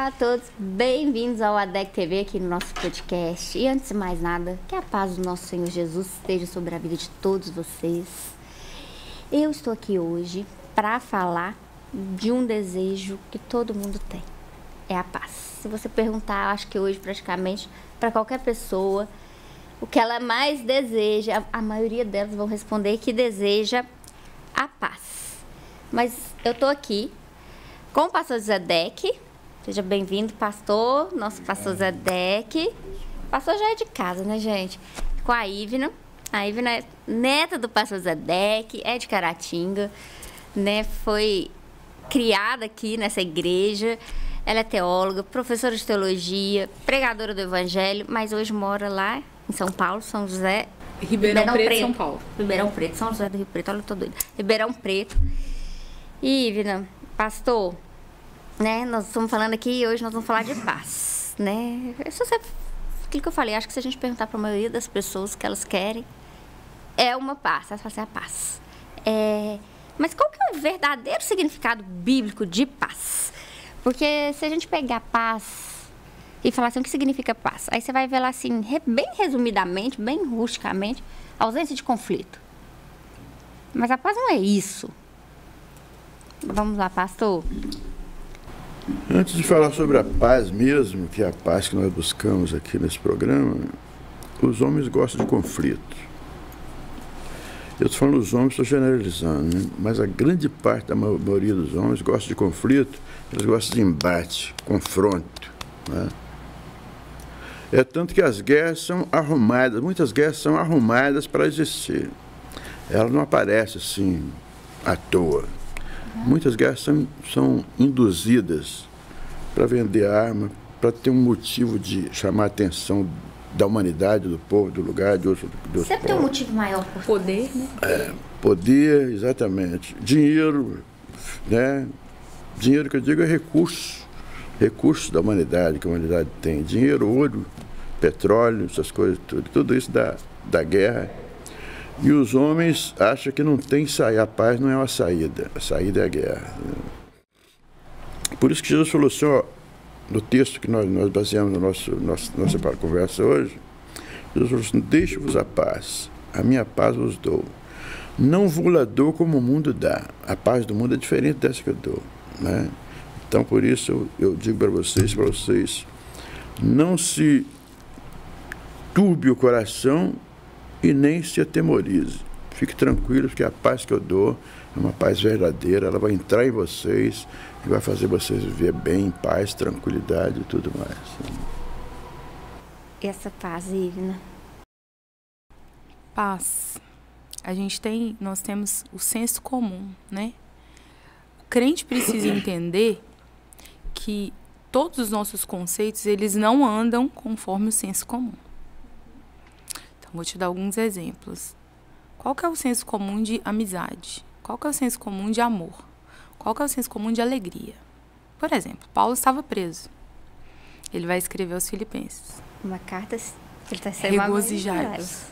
Olá a todos, bem-vindos ao ADEC TV aqui no nosso podcast. E antes de mais nada, que a paz do nosso Senhor Jesus esteja sobre a vida de todos vocês. Eu estou aqui hoje para falar de um desejo que todo mundo tem, é a paz. Se você perguntar, acho que hoje praticamente para qualquer pessoa, o que ela mais deseja, a maioria delas vão responder que deseja a paz. Mas eu estou aqui com o pastor Zedek. Seja bem-vindo, pastor, nosso pastor Zedek. O pastor já é de casa, né, gente? Com a Ivna. A Ivna é neta do pastor Zedek, é de Caratinga, né? Foi criada aqui nessa igreja. Ela é teóloga, professora de teologia, pregadora do evangelho, mas hoje mora lá em São Paulo, São José... Ribeirão Preto, São Paulo. Ribeirão Preto, São José do Rio Preto, olha, eu tô doida. Ribeirão Preto. E, Ivna, pastor... né, nós estamos falando aqui e hoje nós vamos falar de paz, né? Aquilo que eu falei, acho que se a gente perguntar para a maioria das pessoas o que elas querem, é uma paz, elas falam assim, a paz. Mas qual que é o verdadeiro significado bíblico de paz? Porque se a gente pegar paz e falar assim, o que significa paz? Aí você vai ver lá assim, bem resumidamente, bem rusticamente, ausência de conflito. Mas a paz não é isso. Vamos lá, pastor. Antes de falar sobre a paz mesmo, que é a paz que nós buscamos aqui nesse programa, os homens gostam de conflito. Eu estou falando dos homens, estou generalizando, né? Mas a grande parte da maioria dos homens gosta de conflito, eles gostam de embate, confronto, né? É tanto que as guerras são arrumadas, muitas guerras são arrumadas para existir. Elas não aparecem assim à toa. Muitas guerras são induzidas para vender arma, para ter um motivo de chamar a atenção da humanidade, do povo, do lugar, de outros povos. Sempre tem um motivo maior por poder, né? Poder, exatamente. Dinheiro, né? Dinheiro que eu digo é recursos da humanidade, que a humanidade tem. Dinheiro, ouro, petróleo, essas coisas, tudo isso da guerra. E os homens acham que não tem saída, a paz não é uma saída, a saída é a guerra. Por isso que Jesus falou assim, ó, no texto que nós baseamos nossa conversa hoje, Jesus falou assim, deixe-vos a paz, a minha paz vos dou. Não vos dou como o mundo dá, a paz do mundo é diferente dessa que eu dou, né? Então, por isso, eu digo para vocês, não se turbe o coração e nem se atemorize. Fique tranquilo, porque a paz que eu dou é uma paz verdadeira, ela vai entrar em vocês e vai fazer vocês viver bem, em paz, tranquilidade e tudo mais. E essa paz, Ivna? Paz. Nós temos o senso comum, né? O crente precisa entender que todos os nossos conceitos, eles não andam conforme o senso comum. Vou te dar alguns exemplos. Qual que é o senso comum de amizade? Qual que é o senso comum de amor? Qual que é o senso comum de alegria? Por exemplo, Paulo estava preso. Ele vai escrever aos Filipenses. Uma carta, ele está sendo regozijai-vos.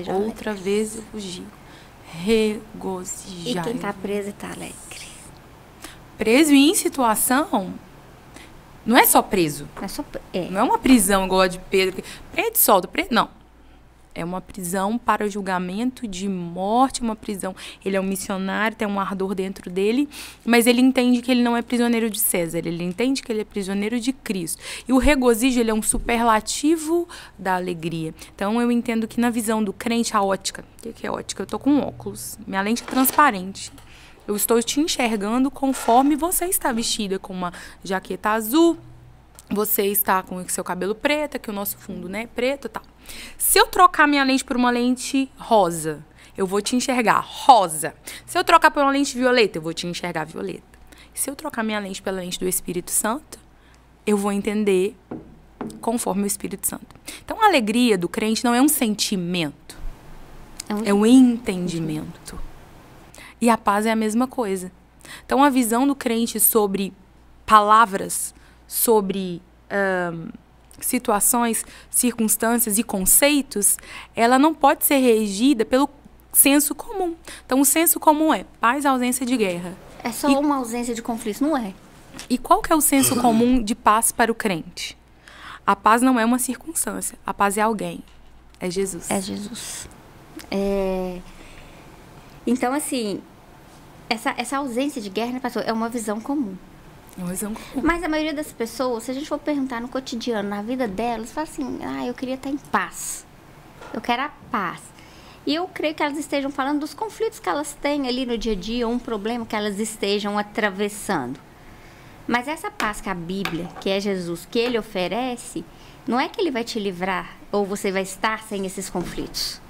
Outra vez eu fugi. Regozijai-vos. E quem está preso está alegre. Preso em situação... Não é só preso. Não é uma prisão igual a de Pedro. Prende, solta, prende. Não. É uma prisão para julgamento de morte, uma prisão. Ele é um missionário, tem um ardor dentro dele, mas ele entende que ele não é prisioneiro de César, ele entende que ele é prisioneiro de Cristo. E o regozijo, ele é um superlativo da alegria. Então, eu entendo que na visão do crente, a ótica, o que é ótica? Eu estou com óculos, minha lente é transparente. Eu estou te enxergando conforme você está vestida, com uma jaqueta azul, você está com o seu cabelo preto, que o nosso fundo, né, preto e tal. Se eu trocar minha lente por uma lente rosa, eu vou te enxergar rosa. Se eu trocar por uma lente violeta, eu vou te enxergar violeta. Se eu trocar minha lente pela lente do Espírito Santo, eu vou entender conforme o Espírito Santo. Então, a alegria do crente não é um sentimento, é um entendimento. E a paz é a mesma coisa. Então, a visão do crente sobre palavras, sobre situações, circunstâncias e conceitos, ela não pode ser regida pelo senso comum. Então, o senso comum é paz, ausência de guerra. É só uma ausência de conflito, não é? E qual que é o senso comum de paz para o crente? A paz não é uma circunstância. A paz é alguém. É Jesus. É Jesus. Então, assim, essa ausência de guerra, né, pastor, é uma visão comum. É uma visão comum. Mas a maioria das pessoas, se a gente for perguntar no cotidiano, na vida delas, fala assim, eu queria estar em paz. Eu quero a paz. E eu creio que elas estejam falando dos conflitos que elas têm ali no dia a dia, ou um problema que elas estejam atravessando. Mas essa paz que a Bíblia, que é Jesus, que ele oferece, não é que ele vai te livrar, ou você vai estar sem esses conflitos.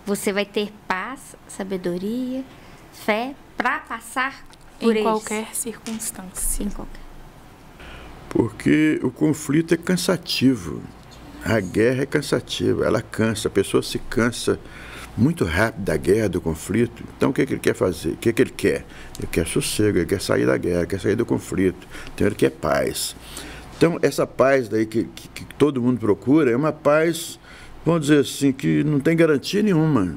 Você vai ter paz, sabedoria, fé, para passar por eles. Em qualquer circunstância. Em qualquer. Porque o conflito é cansativo. A guerra é cansativa, ela cansa, a pessoa se cansa muito rápido da guerra, do conflito. Então, o que ele quer fazer? O que ele quer? Ele quer sossego, ele quer sair da guerra, quer sair do conflito. Então, ele quer paz. Então, essa paz daí que todo mundo procura é uma paz, vamos dizer assim, que não tem garantia nenhuma.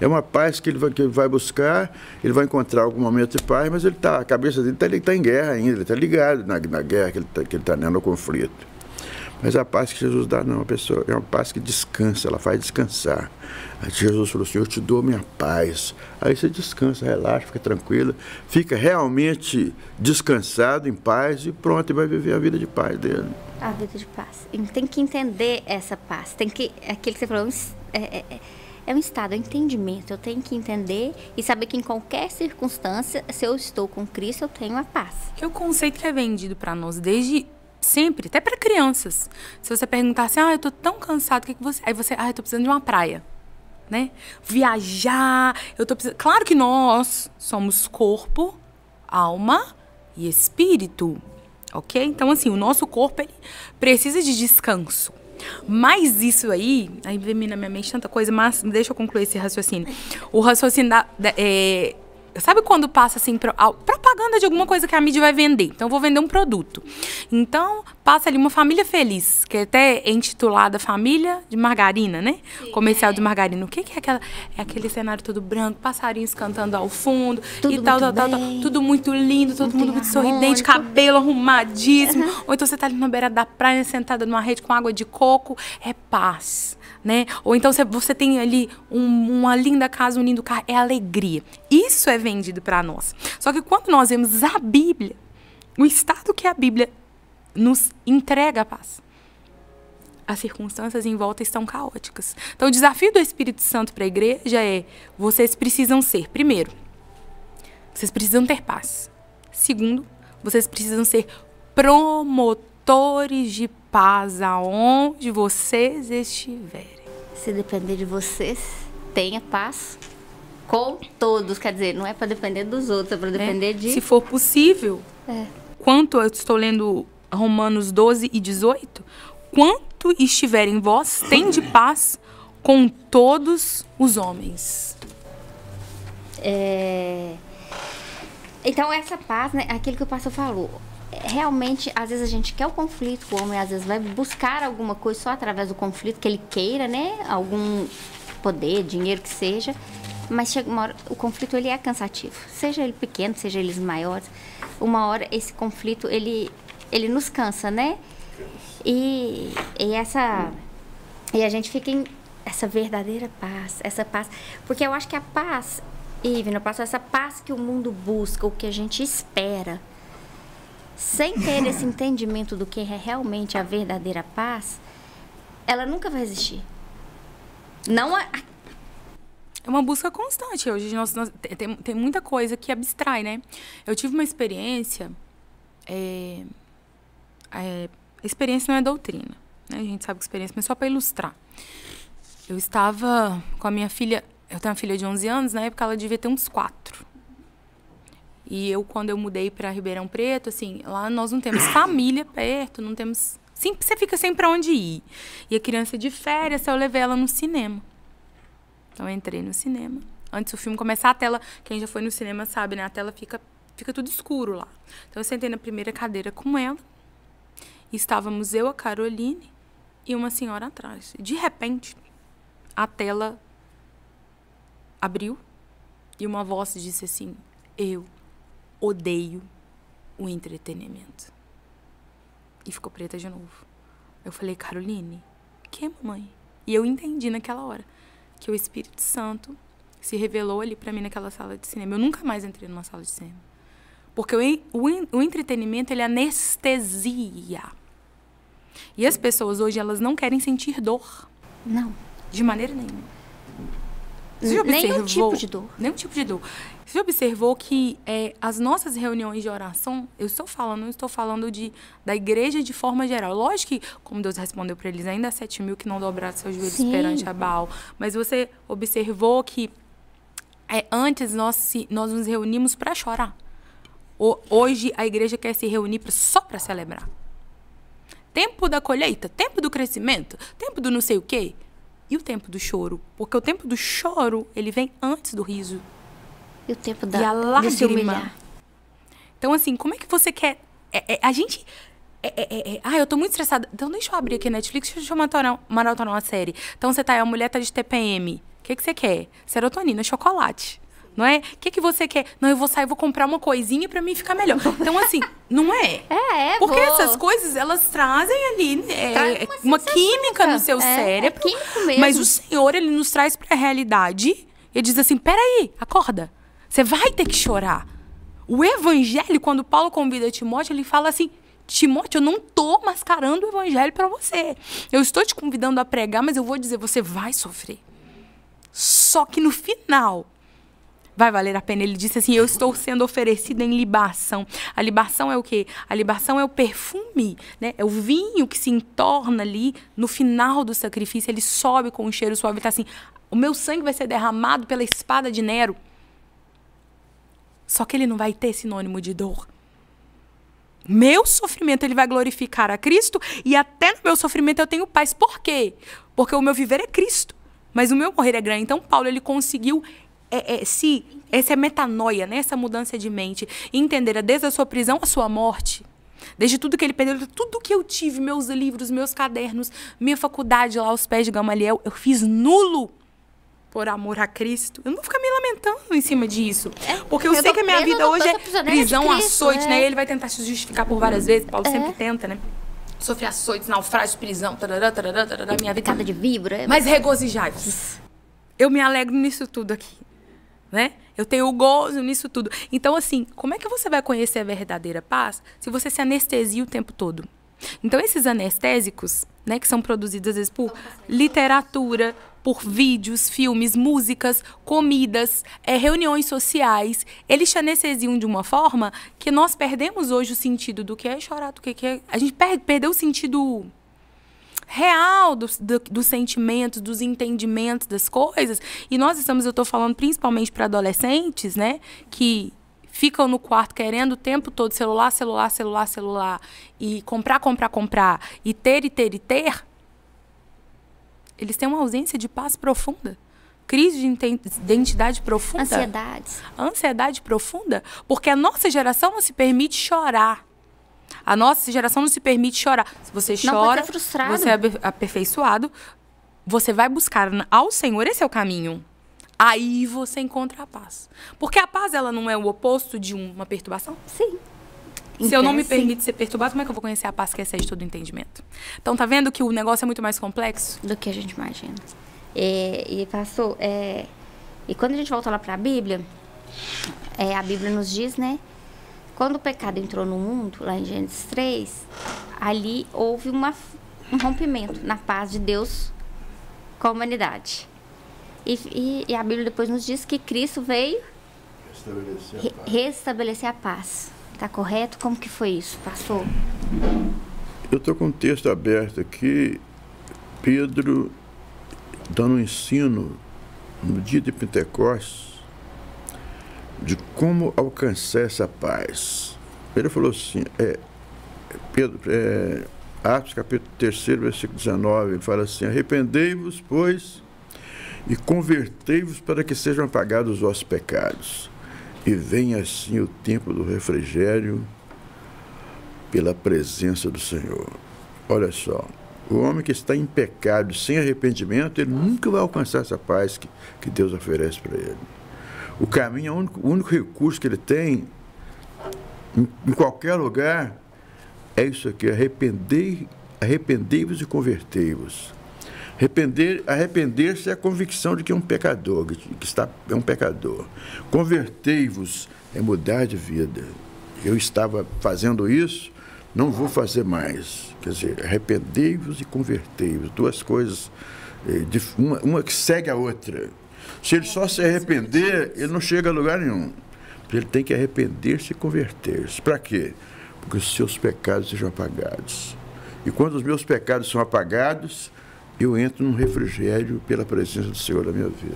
É uma paz que ele vai buscar, ele vai encontrar algum momento de paz, mas a cabeça dele está em guerra ainda, ele está ligado na guerra que ele está no conflito. Mas a paz que Jesus dá, não, a pessoa é uma paz que descansa, ela faz descansar. Aí Jesus falou assim, eu te dou minha paz. Aí você descansa, relaxa, fica tranquila, fica realmente descansado, em paz e pronto, e vai viver a vida de paz dele. A vida de paz. E tem que entender essa paz. Tem que, aquilo que você falou, é um estado, é um entendimento. Eu tenho que entender e saber que em qualquer circunstância, se eu estou com Cristo, eu tenho a paz. Que é o conceito que é vendido para nós desde sempre, até para crianças. Se você perguntar assim, eu tô tão cansado, o que você... Aí você, eu tô precisando de uma praia, né? Viajar, eu tô precisando... Claro que nós somos corpo, alma e espírito, ok? Então, assim, o nosso corpo, ele precisa de descanso. Mas isso aí vem na minha mente tanta coisa, mas deixa eu concluir esse raciocínio. O raciocínio sabe quando passa assim, propaganda de alguma coisa que a mídia vai vender? Então, eu vou vender um produto. Então, passa ali uma família feliz, que até é intitulada Família de Margarina, né? Sim, comercial de margarina. O que é aquela? É aquele cenário todo branco, passarinhos cantando ao fundo, tudo e tal. Tudo muito lindo, todo mundo muito sorridente, cabelo arrumadíssimo. Uhum. Ou então você tá ali na beira da praia, sentada numa rede com água de coco. É paz, né? Ou então você tem ali uma linda casa, um lindo carro. É alegria. Isso é vendido para nós. Só que quando nós vemos a Bíblia, o estado que a Bíblia nos entrega a paz, as circunstâncias em volta estão caóticas. Então, o desafio do Espírito Santo para a igreja é: vocês precisam ser, primeiro, vocês precisam ter paz. Segundo, vocês precisam ser promotores de paz aonde vocês estiverem. Se depender de vocês, tenha paz com todos. Quer dizer, não é para depender dos outros, é para depender de... Se for possível, quanto eu estou lendo Romanos 12 e 18, quanto estiver em vós, tende paz com todos os homens. Então, essa paz, né, aquilo que o pastor falou, realmente, às vezes a gente quer o conflito, o homem às vezes vai buscar alguma coisa só através do conflito, que ele queira, né, algum poder, dinheiro que seja, mas chega uma hora, o conflito ele é cansativo, seja ele pequeno, seja eles maiores, uma hora esse conflito ele nos cansa, né? E a gente fica em essa verdadeira paz, essa paz, porque eu acho que a paz, essa paz que o mundo busca, o que a gente espera, sem ter esse entendimento do que é realmente a verdadeira paz, ela nunca vai existir. Não é uma busca constante. Hoje tem muita coisa que abstrai, né? Eu tive uma experiência... experiência não é doutrina, né? A gente sabe que experiência, mas só para ilustrar. Eu estava com a minha filha... Eu tenho uma filha de 11 anos, na época ela devia ter uns 4. E quando eu mudei para Ribeirão Preto, assim, lá nós não temos família perto, não temos... Sempre, você fica sem para onde ir. E a criança de férias, eu levei ela no cinema. Então, eu entrei no cinema. Antes do filme começar, a tela... Quem já foi no cinema sabe, né? A tela fica tudo escuro lá. Então, eu sentei na primeira cadeira com ela. E estávamos eu, a Caroline e uma senhora atrás. De repente, a tela abriu e uma voz disse assim: eu odeio o entretenimento. E ficou preta de novo. Eu falei, Caroline, que mamãe? E eu entendi naquela hora que o Espírito Santo se revelou ali pra mim naquela sala de cinema. Eu nunca mais entrei numa sala de cinema. Porque o entretenimento, ele anestesia. E as pessoas hoje, elas não querem sentir dor. Não. De maneira nenhuma. Nenhum tipo de dor. Nenhum tipo de dor. Você observou que as nossas reuniões de oração, não estou falando da igreja de forma geral. Lógico que, como Deus respondeu para eles, ainda há 7.000 que não dobraram seus joelhos perante a Baal. Mas você observou que antes nós nos reunimos para chorar. Hoje a igreja quer se reunir só para celebrar. Tempo da colheita, tempo do crescimento, tempo do não sei o quê. E o tempo do choro? Porque o tempo do choro, ele vem antes do riso. E o tempo de se humilhar. Então, assim, como é que você quer... a gente... eu tô muito estressada. Então, deixa eu abrir aqui a Netflix, deixa eu maratonar uma série. Então, você a mulher tá de TPM. O que você quer? Serotonina, chocolate. Não é? O que você quer? Não, eu vou sair, vou comprar uma coisinha pra mim ficar melhor. Então, assim, não é? Porque essas coisas, elas trazem ali uma química no seu cérebro. É químico mesmo. Mas o Senhor, ele nos traz pra realidade. Ele diz assim, peraí, acorda. Você vai ter que chorar. O evangelho, quando Paulo convida Timóteo, ele fala assim, Timóteo, eu não tô mascarando o evangelho pra você. Eu estou te convidando a pregar, mas eu vou dizer, você vai sofrer. Só que no final... vai valer a pena. Ele disse assim, eu estou sendo oferecido em libação. A libação é o quê? A libação é o perfume, né? É o vinho que se entorna ali no final do sacrifício. Ele sobe com um cheiro suave e está assim, o meu sangue vai ser derramado pela espada de Nero. Só que ele não vai ter sinônimo de dor. Meu sofrimento, ele vai glorificar a Cristo e até no meu sofrimento eu tenho paz. Por quê? Porque o meu viver é Cristo, mas o meu morrer é grande. Então, Paulo, ele conseguiu... essa é metanoia, né? Essa mudança de mente. Entender desde a sua prisão à sua morte. Desde tudo que ele perdeu, tudo que eu tive, meus livros, meus cadernos, minha faculdade lá aos pés de Gamaliel, eu fiz nulo por amor a Cristo. Eu não vou ficar me lamentando em cima disso. Porque eu sei que a minha vida hoje é prisão, açoite, né? Ele vai tentar se justificar por várias vezes. Paulo sempre tenta, né? Sofrer açoites, naufrágios, prisão, minha vida. Cada de víbora. Mas regozijai-vos. Eu me alegro nisso tudo aqui. Né? Eu tenho gozo nisso tudo. Então, assim, como é que você vai conhecer a verdadeira paz se você se anestesia o tempo todo? Então, esses anestésicos, né, que são produzidos, às vezes, por literatura, por vídeos, filmes, músicas, comidas, reuniões sociais, eles te anestesiam de uma forma que nós perdemos hoje o sentido do que é chorar, do que é... A gente perdeu o sentido... real dos sentimentos, dos entendimentos das coisas. E eu estou falando principalmente para adolescentes, né, que ficam no quarto querendo o tempo todo celular, e comprar, e ter. Eles têm uma ausência de paz profunda. Crise de identidade profunda. Ansiedade profunda. Porque a nossa geração não se permite chorar. A nossa geração não se permite chorar. Se você chora, você é aperfeiçoado, você vai buscar ao Senhor, esse é o caminho. Aí você encontra a paz. Porque a paz, ela não é o oposto de uma perturbação? Sim. Se eu não me permito ser perturbado, como é que eu vou conhecer a paz que excede todo entendimento? Então, tá vendo que o negócio é muito mais complexo? Do que a gente imagina. E pastor, e quando a gente volta lá para a Bíblia nos diz, né? Quando o pecado entrou no mundo, lá em Gênesis 3, ali houve um rompimento na paz de Deus com a humanidade. E a Bíblia depois nos diz que Cristo veio restabelecer a paz. Está correto? Como que foi isso, pastor? Eu estou com o texto aberto aqui, Pedro dando um ensino no dia de Pentecostes, de como alcançar essa paz. Ele falou assim, Atos capítulo 3, versículo 19, ele fala assim, arrependei-vos, pois, e convertei-vos para que sejam apagados os vossos pecados, e venha assim o tempo do refrigério pela presença do Senhor. Olha só, o homem que está em pecado, sem arrependimento, ele nunca vai alcançar essa paz que Deus oferece para ele. O caminho, o único recurso que ele tem em qualquer lugar, é isso aqui, arrependei-vos e convertei-vos. Arrepender-se é a convicção de que é um pecador, é um pecador. Convertei-vos é mudar de vida. Eu estava fazendo isso, não vou fazer mais. Quer dizer, arrependei-vos e convertei-vos. Duas coisas, uma que segue a outra. Se ele só se arrepender, ele não chega a lugar nenhum. Ele tem que arrepender-se e converter-se. Para quê? Porque os seus pecados sejam apagados. E quando os meus pecados são apagados, eu entro num refrigério pela presença do Senhor na minha vida.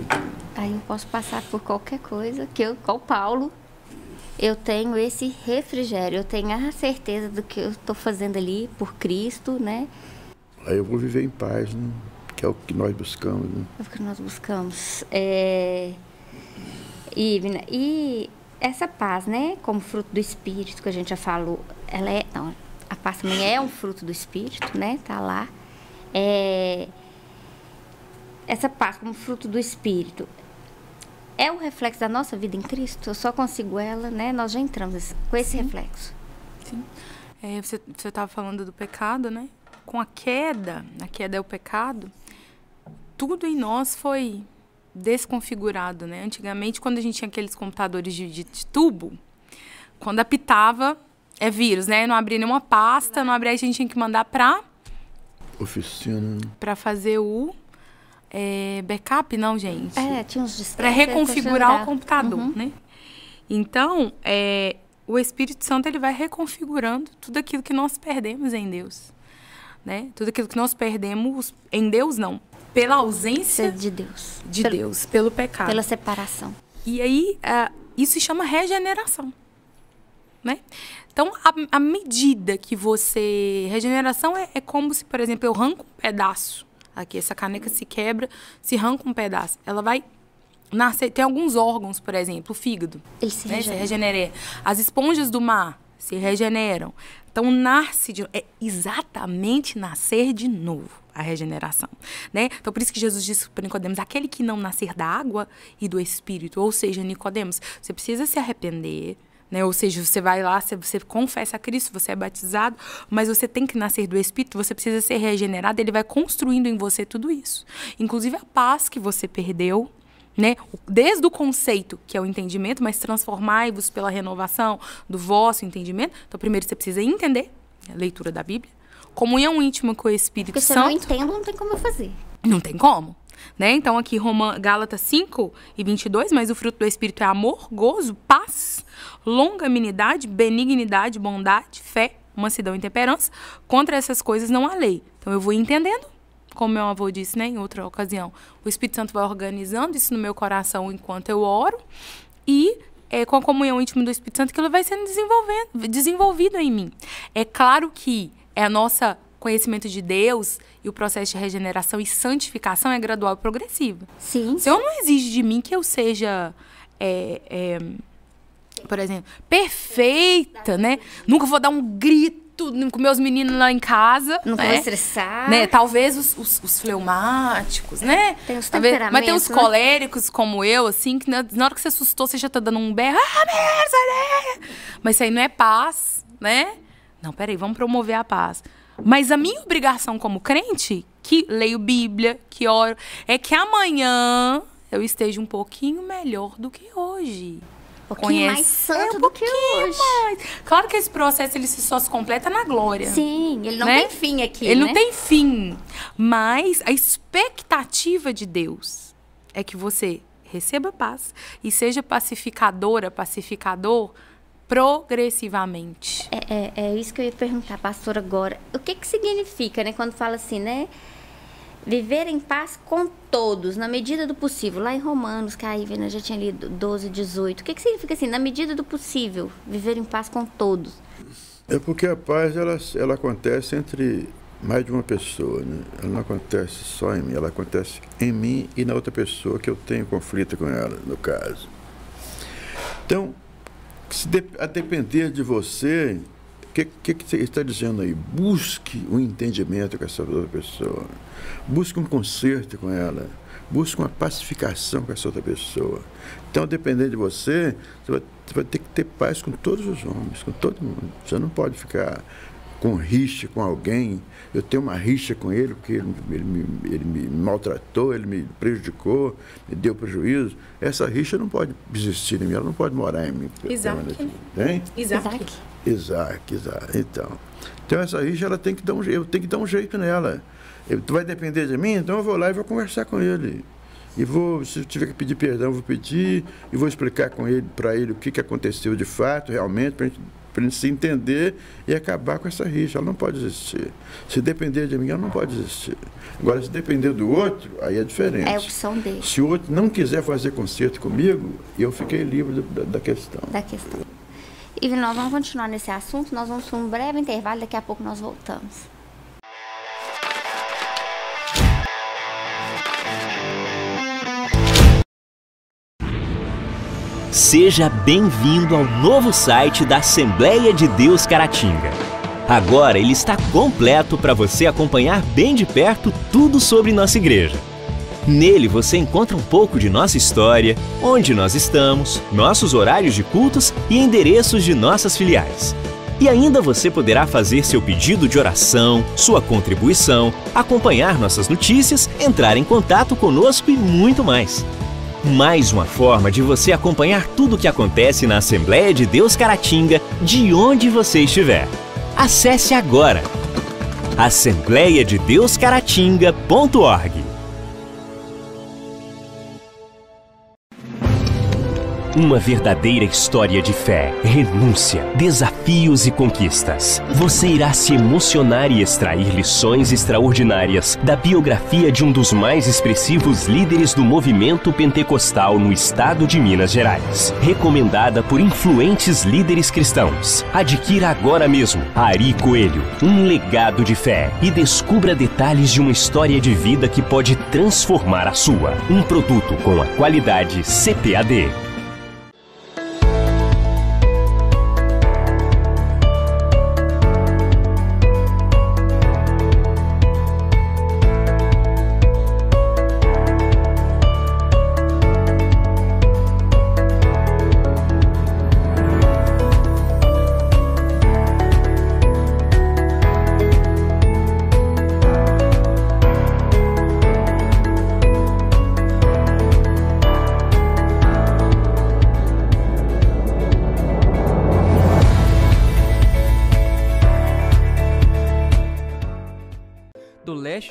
Aí eu posso passar por qualquer coisa, que eu, igual Paulo, eu tenho esse refrigério, eu tenho a certeza do que eu estou fazendo ali por Cristo, né? Aí eu vou viver em paz, né? Que é o que nós buscamos, né? É o que nós buscamos. E essa paz, né? Como fruto do Espírito, que a gente já falou, ela é... Não, a paz também é um fruto do Espírito, né? Tá lá. Essa paz como fruto do Espírito é o reflexo da nossa vida em Cristo. Eu só consigo ela, né? Nós já entramos com esse reflexo. Sim. Você estava falando do pecado, né? Com a queda é o pecado, tudo em nós foi desconfigurado, né? Antigamente, quando a gente tinha aqueles computadores de tubo, quando apitava, é vírus, né? Não abria nenhuma pasta, não abria, a gente tinha que mandar para oficina. Para fazer o backup, não, gente? Tinha uns disquetes. Para reconfigurar o computador, né? Então, o Espírito Santo, ele vai reconfigurando tudo aquilo que nós perdemos em Deus, né? Tudo aquilo que nós perdemos em Deus, não. Pela ausência de Deus. Deus, pelo pecado. Pela separação. E aí, isso se chama regeneração, né? Então, à medida que você... Regeneração é como se, por exemplo, eu arranco um pedaço. Aqui, essa caneca se quebra, se arranca um pedaço. Ela vai nascer... Tem alguns órgãos, por exemplo, o fígado. Ele se regenera. As esponjas do mar se regeneram. Então, é exatamente nascer de novo, a regeneração, né? Então, por isso que Jesus disse para Nicodemos, aquele que não nascer da água e do Espírito, ou seja, Nicodemos, você precisa se arrepender, né? Ou seja, você vai lá, você confessa a Cristo, você é batizado, mas você tem que nascer do Espírito, você precisa ser regenerado, ele vai construindo em você tudo isso. Inclusive a paz que você perdeu, né? Desde o conceito, que é o entendimento, mas transformai-vos pela renovação do vosso entendimento. Então, primeiro você precisa entender a leitura da Bíblia, comunhão íntima com o Espírito Santo. Porque se eu não entendo, não tem como eu fazer. Não tem como, né? Então, aqui, Gálatas 5:22, mas o fruto do Espírito é amor, gozo, paz, longanimidade, benignidade, bondade, fé, mansidão e temperança. Contra essas coisas não há lei. Então, eu vou entendendo. Como meu avô disse, né, em outra ocasião, o Espírito Santo vai organizando isso no meu coração enquanto eu oro e com a comunhão íntima do Espírito Santo aquilo vai sendo desenvolvido em mim. É claro que o nosso conhecimento de Deus e o processo de regeneração e santificação é gradual e progressivo. Sim. O Senhor não exige de mim que eu seja... por exemplo, perfeita, né? Nunca vou dar um grito com meus meninos lá em casa. Não vou estressar. Né? Talvez os fleumáticos, né? Tem os temperamentos. Mas tem os coléricos, como eu, assim, que na hora que você assustou, você já tá dando um berro. Mas isso aí não é paz, né? Não, peraí, vamos promover a paz. Mas a minha obrigação como crente, que leio Bíblia, que oro, é que amanhã eu esteja um pouquinho melhor do que hoje. Um pouquinho mais santo do que hoje. Mais. Claro que esse processo ele só se completa na glória. Sim, ele não tem fim aqui, Ele não tem fim. Mas a expectativa de Deus é que você receba paz e seja pacificador progressivamente. É isso que eu ia perguntar, pastor, agora. O que significa, né, quando fala assim, né? Viver em paz com todos, na medida do possível. Lá em Romanos, que aí já tinha lido 12, 18. O que significa assim, na medida do possível, viver em paz com todos? É porque a paz, ela acontece entre mais de uma pessoa, né? Ela não acontece só em mim, ela acontece em mim e na outra pessoa que eu tenho conflito com ela, no caso. Então, a depender de você, o que você está dizendo aí? Busque um entendimento com essa outra pessoa. Busque um conserto com ela. Busque uma pacificação com essa outra pessoa. Então, dependendo de você, você vai Você vai ter que ter paz com todos os homens, com todo mundo. Você não pode ficar com rixa com alguém. Eu tenho uma rixa com ele porque ele me maltratou, ele me prejudicou, me deu prejuízo. Essa rixa não pode existir em mim, ela não pode morar em mim. Isaac, hein? Isaac. Isaac. Então essa rixa ela tem que dar eu tenho que dar um jeito nela. Tu vai depender de mim, então eu vou lá e vou conversar com ele. E se tiver que pedir perdão, eu vou pedir e vou explicar para ele o que aconteceu de fato, realmente, para a gente se entender e acabar com essa rixa. Ela não pode existir. Se depender de mim, ela não pode existir. Agora, se depender do outro, aí é diferente. É a opção dele. Se o outro não quiser fazer conserto comigo, eu fiquei livre da questão. E nós vamos continuar nesse assunto, nós vamos para um breve intervalo, daqui a pouco nós voltamos. Seja bem-vindo ao novo site da Assembleia de Deus Caratinga. Agora ele está completo para você acompanhar bem de perto tudo sobre nossa igreja. Nele você encontra um pouco de nossa história, onde nós estamos, nossos horários de cultos e endereços de nossas filiais. E ainda você poderá fazer seu pedido de oração, sua contribuição, acompanhar nossas notícias, entrar em contato conosco e muito mais. Mais uma forma de você acompanhar tudo o que acontece na Assembleia de Deus Caratinga, de onde você estiver. Acesse agora assembleiadedeuscaratinga.org. Uma verdadeira história de fé, renúncia, desafios e conquistas. Você irá se emocionar e extrair lições extraordinárias da biografia de um dos mais expressivos líderes do movimento pentecostal no estado de Minas Gerais. Recomendada por influentes líderes cristãos. Adquira agora mesmo Ari Coelho, um legado de fé, e descubra detalhes de uma história de vida que pode transformar a sua. Um produto com a qualidade CPAD.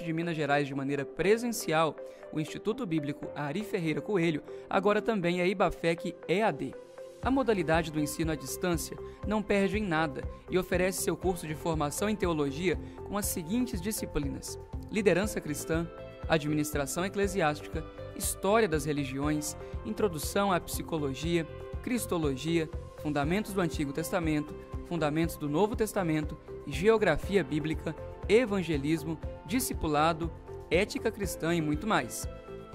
de Minas Gerais de maneira presencial, o Instituto Bíblico Ari Ferreira Coelho agora também é IBAFEC EAD. A modalidade do ensino à distância não perde em nada e oferece seu curso de formação em teologia com as seguintes disciplinas: liderança cristã, administração eclesiástica, história das religiões, introdução à psicologia, cristologia, fundamentos do Antigo Testamento, fundamentos do Novo Testamento, geografia bíblica, evangelismo, discipulado, ética cristã e muito mais.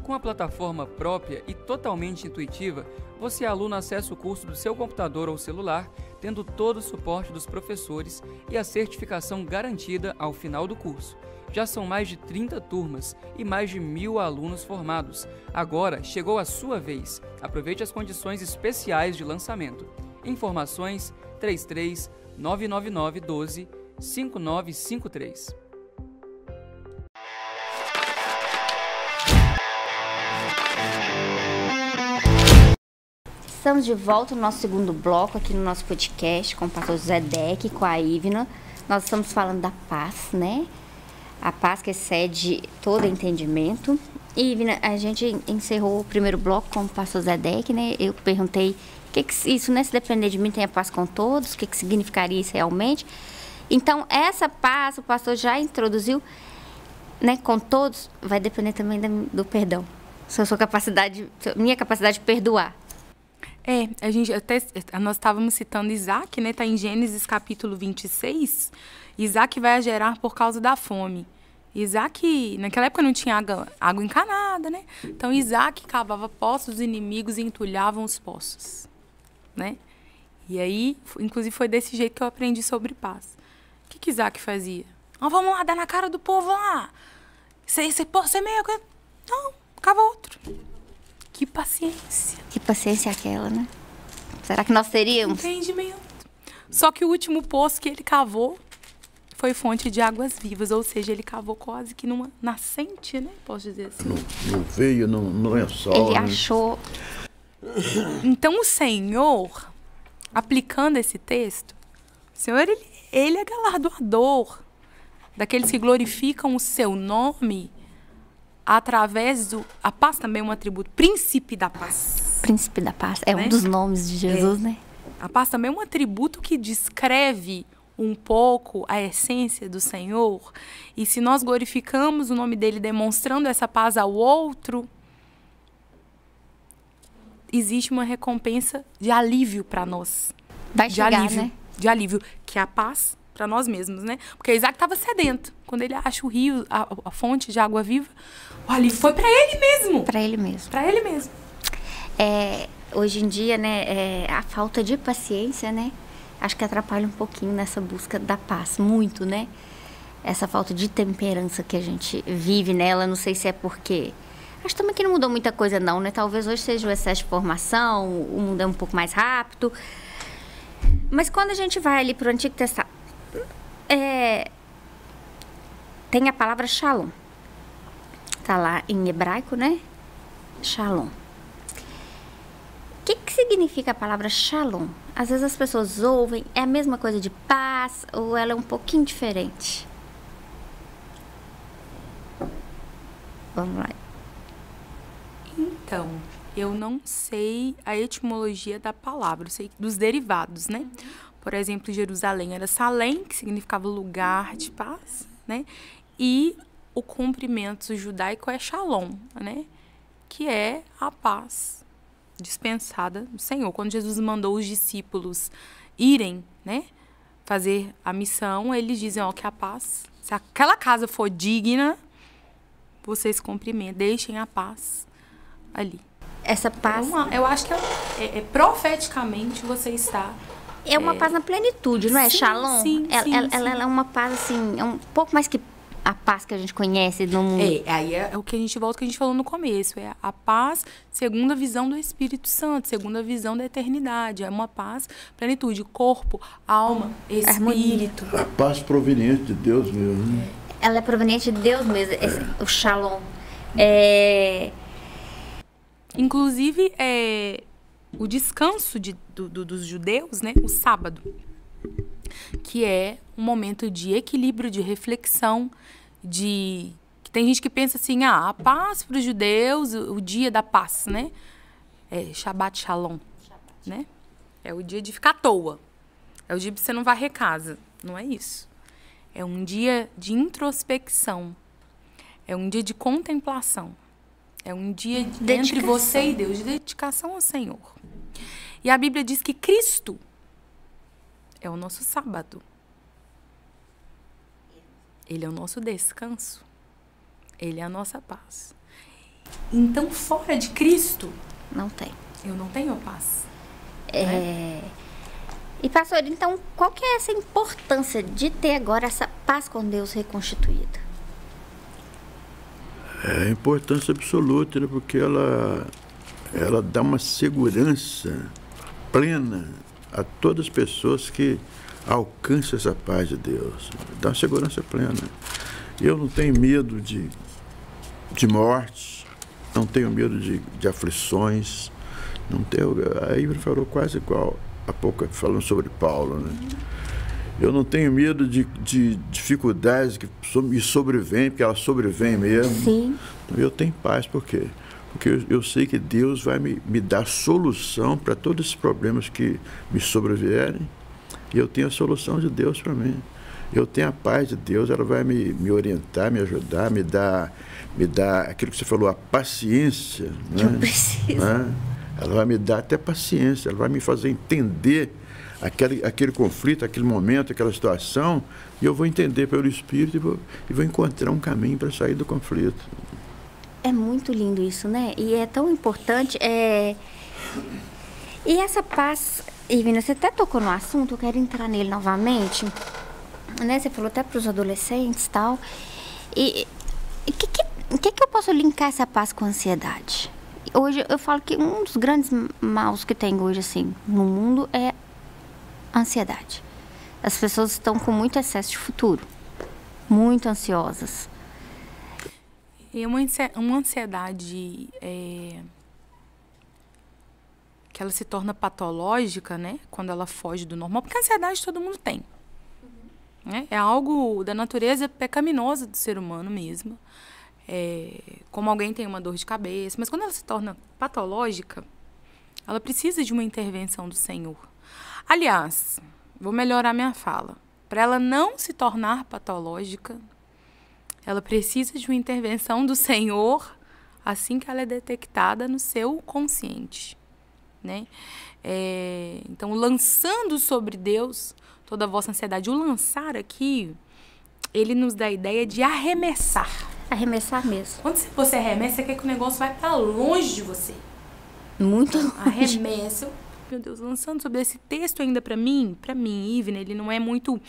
Com a plataforma própria e totalmente intuitiva, você, aluno, acessa o curso do seu computador ou celular, tendo todo o suporte dos professores e a certificação garantida ao final do curso. Já são mais de 30 turmas e mais de 1.000 alunos formados. Agora chegou a sua vez. Aproveite as condições especiais de lançamento. Informações 33 999 12 5953. Estamos de volta no nosso segundo bloco aqui no nosso podcast com o pastor José Deck, com a Ivna. Nós estamos falando da paz, né? A paz que excede todo entendimento. E, Ivna, a gente encerrou o primeiro bloco com o pastor José Deck, né? Eu perguntei o que isso, né? Se depender de mim, tem a paz com todos, o que significaria isso realmente. Então, essa paz, o pastor já introduziu, né? Com todos, vai depender também do perdão. Minha capacidade de perdoar. Nós estávamos citando Isaac, né? Está em Gênesis capítulo 26. Isaac vai gerar por causa da fome. Isaac, naquela época não tinha água encanada, né? Então Isaac cavava poços, os inimigos entulhavam os poços, né? E aí, inclusive foi desse jeito que eu aprendi sobre paz. O que Isaac fazia? Vamos lá, dar na cara do povo lá. Esse poço é meio... Não, cava outro. Que paciência. Que paciência aquela, né? Será que nós teríamos? Entendimento. Só que o último poço que ele cavou foi fonte de águas vivas, ou seja, ele cavou quase que numa nascente, né? Posso dizer assim. No veio, no lençol. Ele achou... Então, o Senhor, aplicando esse texto, o Senhor, ele é galardoador daqueles que glorificam o seu nome através do... A paz também é um atributo. Príncipe da paz. Príncipe da paz. É, né? Um dos nomes de Jesus, né? A paz também é um atributo que descreve um pouco a essência do Senhor. E se nós glorificamos o nome dele demonstrando essa paz ao outro, existe uma recompensa de alívio para nós. Vai chegar, alívio, né? De alívio, que é a paz para nós mesmos, né? Porque Isaac estava sedento. Quando ele acha o rio, a fonte de água viva, o alívio foi para ele mesmo. Para ele mesmo. Para ele mesmo. Hoje em dia, né, a falta de paciência, né, acho que atrapalha um pouquinho nessa busca da paz, muito, né? Essa falta de temperança que a gente vive nela, não sei se é porque... Acho também que não mudou muita coisa não, né? Talvez hoje seja o excesso de formação, o mundo é um pouco mais rápido. Mas quando a gente vai ali para o Antigo Testamento, tem a palavra shalom. Tá lá em hebraico, né? Shalom. O que significa a palavra shalom? Às vezes as pessoas ouvem, é a mesma coisa de paz ou ela é um pouquinho diferente? Vamos lá. Então, eu não sei a etimologia da palavra, eu sei dos derivados, né? Por exemplo, Jerusalém era Salém, que significava lugar de paz, né? E o cumprimento judaico é Shalom, né? Que é a paz dispensada do Senhor. Quando Jesus mandou os discípulos irem, né, fazer a missão, eles dizem, ó, que a paz, se aquela casa for digna, vocês cumprimentem, deixem a paz ali. Essa paz... eu acho que profeticamente você está... É uma paz na plenitude, não é? Sim, Shalom? Sim, ela é uma paz, assim, é um pouco mais que a paz que a gente conhece no mundo. Aí é o que a gente volta, que a gente falou no começo. É a paz segundo a visão do Espírito Santo, segundo a visão da eternidade. É uma paz, plenitude, corpo, alma, espírito. A paz proveniente de Deus mesmo, né? Ela é proveniente de Deus mesmo, o shalom. Inclusive, o descanso dos judeus, né? O sábado, que é um momento de equilíbrio, de reflexão, que tem gente que pensa assim, a paz para os judeus, o dia da paz, né? É Shabbat Shalom, né? É o dia de ficar à toa. É o dia que você não varrer casa. Não é isso. É um dia de introspecção. É um dia de contemplação. É um dia entre você e Deus, de dedicação ao Senhor. E a Bíblia diz que Cristo é o nosso sábado. Ele é o nosso descanso. Ele é a nossa paz. Então, fora de Cristo... Não tem. Eu não tenho paz. E, pastor, então, qual que é essa importância de ter agora essa paz com Deus reconstituída? É importância absoluta, né? Porque ela dá uma segurança plena a todas as pessoas que alcançam essa paz de Deus. Dá uma segurança plena. Eu não tenho medo de morte, não tenho medo de aflições. Não tenho, a Ivra falou quase igual há pouco, falando sobre Paulo, né? Eu não tenho medo de dificuldades que me sobrevêm, porque elas sobrevêm mesmo. Sim. Eu tenho paz, por quê? Porque eu sei que Deus vai me dar solução para todos esses problemas que me sobrevierem. E eu tenho a solução de Deus para mim. Eu tenho a paz de Deus, ela vai me orientar, me ajudar, me dar aquilo que você falou, a paciência. Que eu preciso. Né? Ela vai me dar até paciência, ela vai me fazer entender aquele conflito, aquele momento, aquela situação, e eu vou entender pelo Espírito e vou encontrar um caminho para sair do conflito. É muito lindo isso, né? E é tão importante. E essa paz, Ivina, você até tocou no assunto, eu quero entrar nele novamente. Né? Você falou até para os adolescentes e tal. E o que eu posso linkar essa paz com a ansiedade? Hoje eu falo que um dos grandes maus que tem hoje, assim, no mundo é a ansiedade. As pessoas estão com muito excesso de futuro, muito ansiosas. E uma ansiedade que ela se torna patológica, né? Quando ela foge do normal, porque a ansiedade todo mundo tem. Né? É algo da natureza pecaminosa do ser humano mesmo. Como alguém tem uma dor de cabeça, mas quando ela se torna patológica, ela precisa de uma intervenção do Senhor. Aliás, vou melhorar minha fala. Para ela não se tornar patológica, ela precisa de uma intervenção do Senhor assim que ela é detectada no seu consciente. Né? Então, lançando sobre Deus toda a vossa ansiedade. O lançar aqui, ele nos dá a ideia de arremessar. Arremessar mesmo. Quando você arremessa, você quer que o negócio vai para longe de você. Muito longe. Arremessa. Meu Deus, lançando sobre esse texto ainda para mim, Ivne, ele não é muito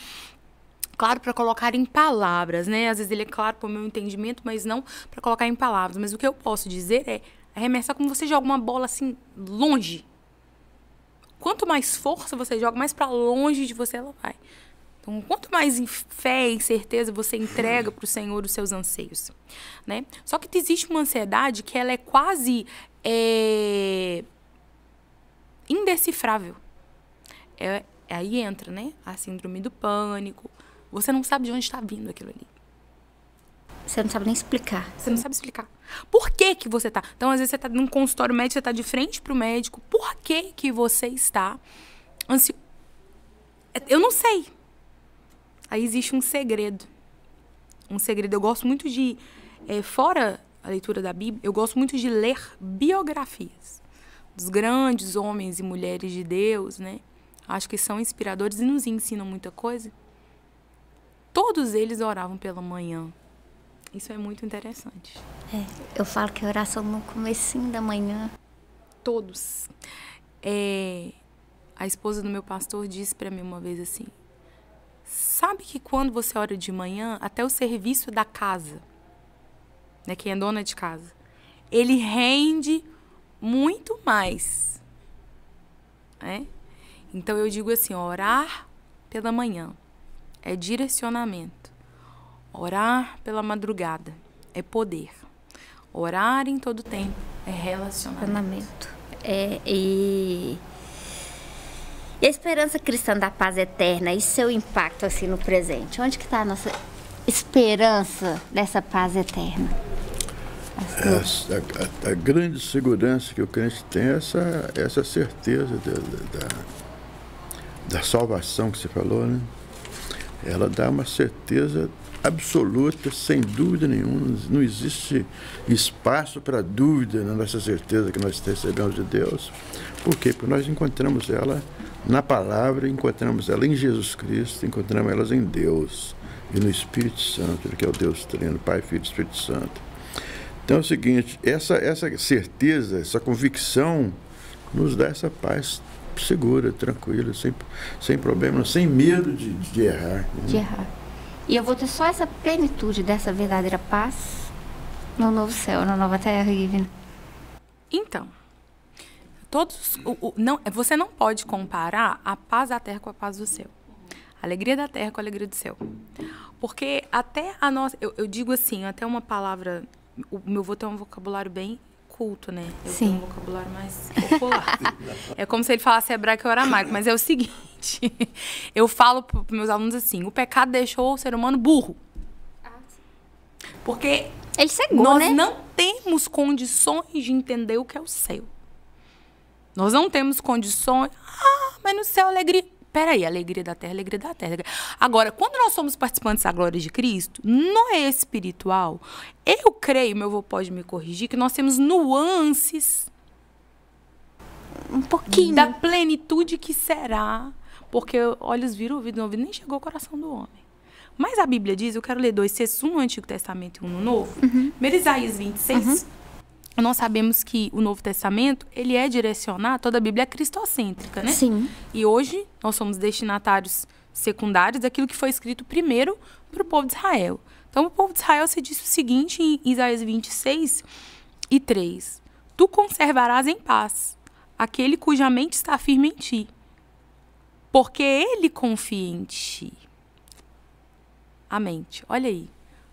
claro para colocar em palavras, né? Às vezes ele é claro para o meu entendimento, mas não para colocar em palavras. Mas o que eu posso dizer é arremessar como você joga uma bola assim, longe. Quanto mais força você joga, mais para longe de você ela vai. Então, quanto mais em fé e certeza você entrega para o Senhor os seus anseios, né? Só que existe uma ansiedade que ela é quase indecifrável. Aí entra, né? A síndrome do pânico. Você não sabe de onde está vindo aquilo ali. Você não sabe nem explicar. Você não sabe explicar. Por que que você tá? Então, às vezes, você tá num consultório médico, você tá de frente pro médico. Por que que você está ansioso? Eu não sei. Aí existe um segredo. Um segredo. Eu gosto muito de... fora a leitura da Bíblia, eu gosto muito de ler biografias dos grandes homens e mulheres de Deus, né? Acho que são inspiradores e nos ensinam muita coisa. Todos eles oravam pela manhã. Isso é muito interessante. Eu falo que a oração no comecinho da manhã. Todos. A esposa do meu pastor disse para mim uma vez assim, sabe que quando você ora de manhã, até o serviço da casa, né, quem é dona de casa, ele rende muito mais. Né? Então eu digo assim, orar pela manhã é direcionamento. Orar pela madrugada é poder. Orar em todo tempo é relacionamento. E a esperança cristã da paz eterna e seu impacto assim no presente? Onde que está a nossa esperança dessa paz eterna? A grande segurança que o crente tem é essa certeza da salvação que você falou, né? Ela dá uma certeza absoluta, sem dúvida nenhuma. Não existe espaço para dúvida na nossa certeza que nós recebemos de Deus. Por quê? Porque nós encontramos ela na palavra, encontramos ela em Jesus Cristo, encontramos ela em Deus e no Espírito Santo, que é o Deus Trino, Pai, Filho e Espírito Santo. Então é o seguinte, essa certeza, essa convicção nos dá essa paz segura, tranquila, sem problema, sem medo de errar. Né? De errar. E eu vou ter só essa plenitude dessa verdadeira paz no novo céu, na nova terra, Ivne. Então, você não pode comparar a paz da terra com a paz do céu. A alegria da terra com a alegria do céu. Porque até a nossa... Eu digo assim, até uma palavra... O meu avô tem um vocabulário bem culto, né? Eu tenho um vocabulário mais popular. É como se ele falasse hebraico ou aramaico, mas é o seguinte... Eu falo para meus alunos assim, o pecado deixou o ser humano burro. Porque ele cegou, nós não temos condições de entender o que é o céu. Nós não temos condições... mas no céu alegria... Peraí, alegria da terra, alegria da terra. Agora, quando nós somos participantes da glória de Cristo, no espiritual, eu creio, meu avô pode me corrigir, que nós temos nuances um pouquinho da plenitude que será, porque olhos viram, ouvido não ouvido, nem chegou ao coração do homem. Mas a Bíblia diz, eu quero ler 2 textos, um no Antigo Testamento e um no Novo. Primeiro Isaías 26. Nós sabemos que o Novo Testamento, ele é direcionado, toda a Bíblia é cristocêntrica, né? Sim. E hoje nós somos destinatários secundários daquilo que foi escrito primeiro para o povo de Israel. Então, o povo de Israel, se diz o seguinte em Isaías 26:3. Todos os tu conservarás em paz aquele cuja mente está firme em ti, porque ele confia em ti. A mente, olha aí.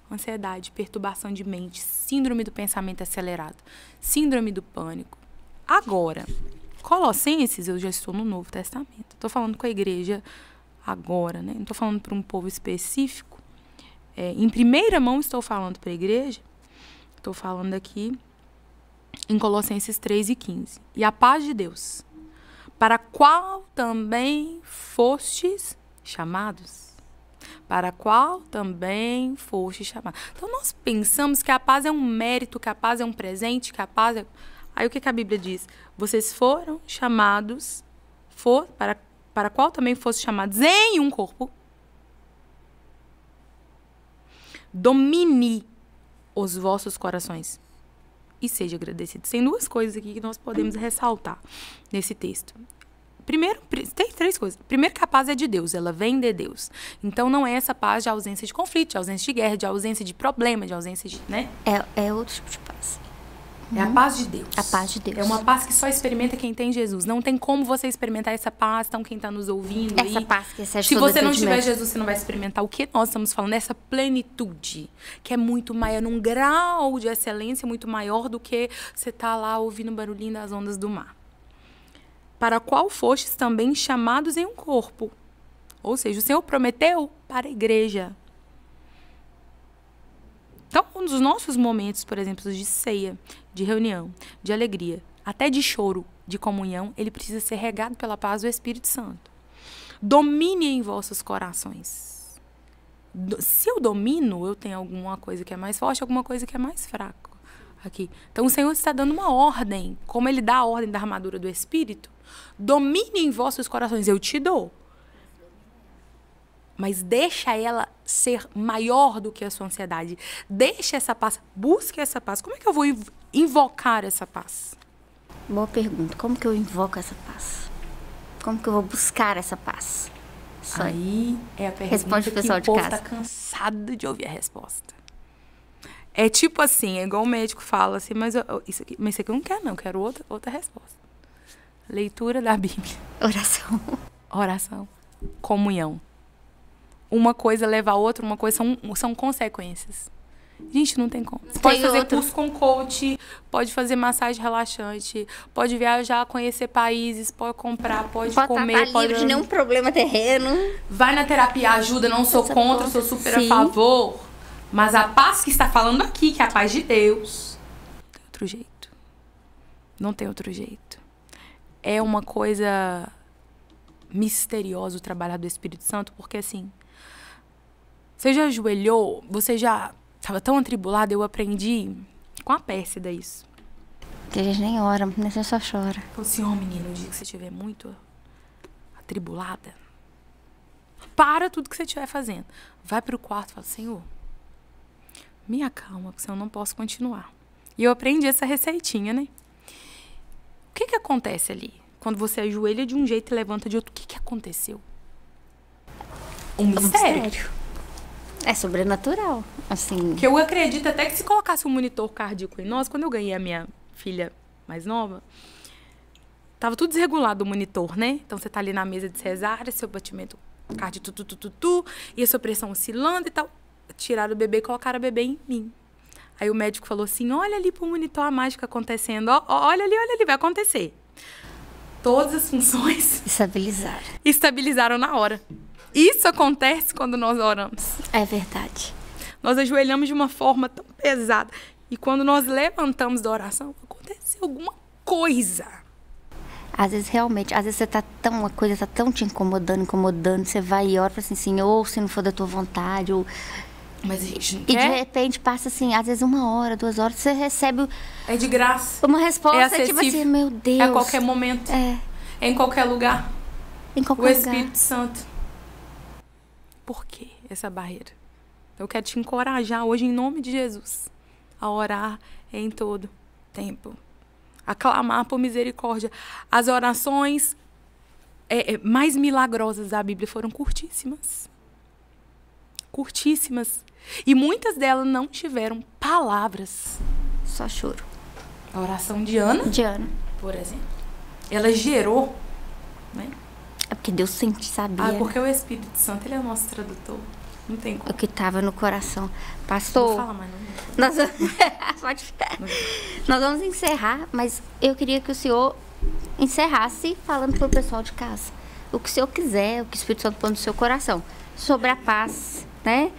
Ansiedade, perturbação de mente, síndrome do pensamento acelerado, síndrome do pânico. Agora, Colossenses, eu já estou no Novo Testamento. Estou falando com a igreja agora, né? Não estou falando para um povo específico. Em primeira mão estou falando para a igreja. Estou falando aqui em Colossenses 3:15. E a paz de Deus, para a qual também fostes chamados. Para a qual também fostes chamados. Então, nós pensamos que a paz é um mérito, que a paz é um presente, que a paz é... Aí, o que a Bíblia diz? Vocês foram chamados, para a qual também fostes chamados em um corpo. Domine os vossos corações e seja agradecido. Tem duas coisas aqui que nós podemos ressaltar nesse texto. Primeiro, tem três coisas. Primeiro, que a paz é de Deus, ela vem de Deus. Então, não é essa paz de ausência de conflito, de ausência de guerra, de ausência de problema, de ausência de... né? É outro tipo de paz. É a paz de Deus. A paz de Deus. É uma paz que só experimenta quem tem Jesus. Não tem como você experimentar essa paz, então quem está nos ouvindo essa aí. Paz que excede se todo você não entendimento. tiver Jesus, você não vai experimentar o que nós estamos falando, essa plenitude, que é muito maior, num grau de excelência muito maior do que você tá lá ouvindo o barulhinho das ondas do mar. Para a qual fostes também chamados em um corpo. Ou seja, o Senhor prometeu para a igreja. Então, um dos nossos momentos, por exemplo, de ceia, de reunião, de alegria, até de choro, de comunhão, ele precisa ser regado pela paz do Espírito Santo. Domine em vossos corações. Se eu domino, eu tenho alguma coisa que é mais forte, alguma coisa que é mais fraca. Aqui. Então, o Senhor está dando uma ordem, como Ele dá a ordem da armadura do Espírito. Domine em vossos corações, eu te dou. Mas deixa ela ser maior do que a sua ansiedade. Deixa essa paz, busque essa paz. Como é que eu vou invocar essa paz? Boa pergunta. Como que eu invoco essa paz? Como que eu vou buscar essa paz? Aí é a pergunta. Responde o pessoal que o povo de casa. tá cansado de ouvir a resposta. É tipo assim, é igual o médico fala assim, mas isso aqui eu não quero não, eu quero outra resposta. Leitura da Bíblia. Oração. Comunhão. Uma coisa leva a outra, uma coisa são consequências. Gente, não tem como. Você pode fazer curso com coach, pode fazer massagem relaxante, pode viajar, conhecer países, pode comprar, pode comer. Pode livre de nenhum problema terreno. Vai na terapia, ajuda, não sou contra, sou super a favor. Mas a paz que está falando aqui, que é a paz de Deus, não tem outro jeito. Não tem outro jeito. É uma coisa misteriosa o trabalho do Espírito Santo, porque assim, você já ajoelhou, você já estava tão atribulada, eu aprendi com a Pérsida isso. Que a gente nem ora, nem só chora. Falei assim, menino, no dia que você estiver muito atribulada, para tudo que você estiver fazendo. Vai para o quarto e fala, Senhor, me acalma, porque senão eu não posso continuar. E eu aprendi essa receitinha, né? O que acontece ali? Quando você ajoelha de um jeito e levanta de outro, o que aconteceu? Um mistério. É sobrenatural, assim. Que eu acredito até que se colocasse um monitor cardíaco em nós, quando eu ganhei a minha filha mais nova, tava tudo desregulado o monitor, né? Então você tá ali na mesa de cesárea, seu batimento cardíaco, e a sua pressão oscilando e tal. Tiraram o bebê e colocaram o bebê em mim. Aí o médico falou assim, olha ali pro monitor a mágica acontecendo, olha ali, vai acontecer. Todas as funções estabilizaram na hora. Isso acontece quando nós oramos. É verdade. Nós ajoelhamos de uma forma tão pesada. E quando nós levantamos da oração, aconteceu alguma coisa. Às vezes, realmente, você tá uma coisa tá tão te incomodando, você vai e ora e fala assim, Senhor, se não for da tua vontade, ou... Mas a gente não quer. E de repente passa assim, às vezes 1 hora, 2 horas, você recebe... É de graça. Uma resposta, é acessível. Tipo assim, meu Deus. É a qualquer momento. É em qualquer lugar. Em qualquer lugar. O Espírito Santo. Por que essa barreira? Eu quero te encorajar hoje, em nome de Jesus, a orar em todo tempo. A clamar por misericórdia. As orações mais milagrosas da Bíblia foram curtíssimas. Curtíssimas. E muitas delas não tiveram palavras. Só choro. A oração de Ana. De Ana. Por exemplo. Ela gerou, né? É porque Deus sempre sabia. Porque o Espírito Santo, ele é o nosso tradutor. Não tem como. O que estava no coração. Pastor... Não fala mais, não. Nós vamos encerrar, mas eu queria que o senhor encerrasse falando para o pessoal de casa. O que o senhor quiser, o que o Espírito Santo põe no seu coração. Sobre a paz, né?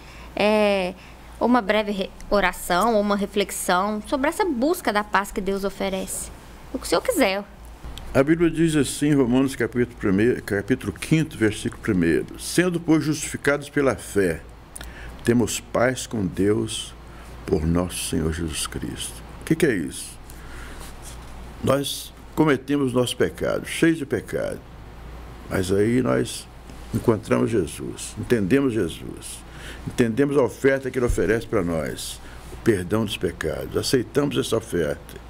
Uma breve oração, ou uma reflexão sobre essa busca da paz que Deus oferece. O que o senhor quiser. A Bíblia diz assim, Romanos capítulo 5, versículo 1. Sendo, pois, justificados pela fé, temos paz com Deus por nosso Senhor Jesus Cristo. O que é isso? Nós cometemos nossos pecados, cheios de pecado. Mas aí nós encontramos Jesus, entendemos Jesus. Entendemos a oferta que Ele oferece para nós, o perdão dos pecados. Aceitamos essa oferta.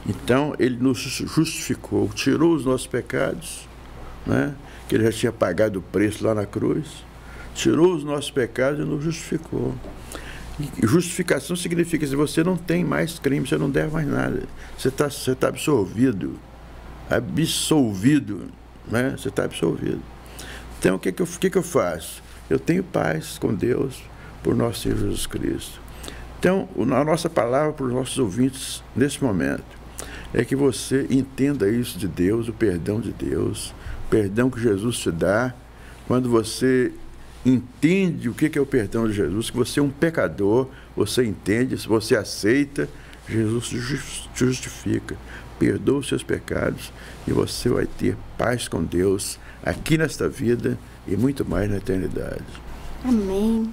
Então, Ele nos justificou, tirou os nossos pecados, né? Que Ele já tinha pagado o preço lá na cruz, tirou os nossos pecados e nos justificou. E justificação significa que você não tem mais crime, você não deve mais nada. Você tá absolvido, né? Você está absolvido. Então, o que eu faço? Eu tenho paz com Deus por nosso Senhor Jesus Cristo. Então, a nossa palavra para os nossos ouvintes nesse momento é que você entenda isso de Deus, o perdão de Deus, o perdão que Jesus te dá. Quando você entende o que é o perdão de Jesus, que você é um pecador, você entende, se você aceita, Jesus te justifica, perdoa os seus pecados e você vai ter paz com Deus aqui nesta vida e muito mais na eternidade. Amém.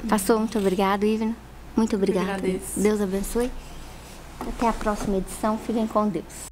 Pastor, muito obrigado, Ivna. Muito obrigada. Deus abençoe. Até a próxima edição. Fiquem com Deus.